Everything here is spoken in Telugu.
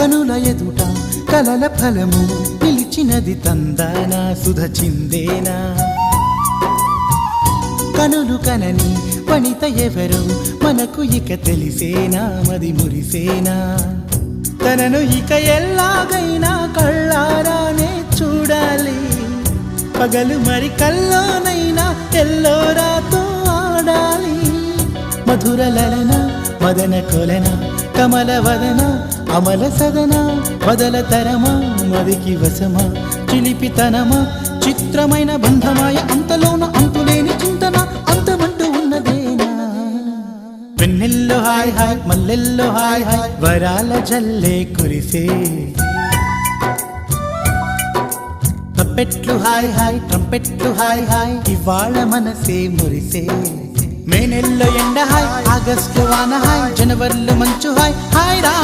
కనుల ఎదుట కలల ఫలము నిలిచినది తందానా సుధ చిందేనా కనులు కనని వనిత ఎవరు మనకు ఇక తెలిసేనా మది మురిసేనా తనను ఇక ఎల్లాగైనా కళ్ళారానే చూడాలి పగలు మరి కల్లోనైనా ఎల్లోరాతో ఆడాలి మధుర లలన మదన కొలన కమల వదన అమల సదన వదల తరమా మదికి వశమా చిలిపితనమా చిత్రమైన బంధమాయ అంతలోన అంతులేని చింతన అంతమంటూ ఉన్నదేనా వెన్నెల్లో హాయ్ హాయ్ మల్లెల్లో హాయ్ హాయ్ వరాల జల్లే కురిసే తప్పెట్లు హాయ్ హాయ్ ట్రంపెట్లు హాయ్ హాయ్ ఇవాళ మనసే మురిసే మే నెల్లో ఎండ హాయ్ ఆగస్టు వాన హాయ్ జనవరిలో మంచు హాయ్ హాయ్ రా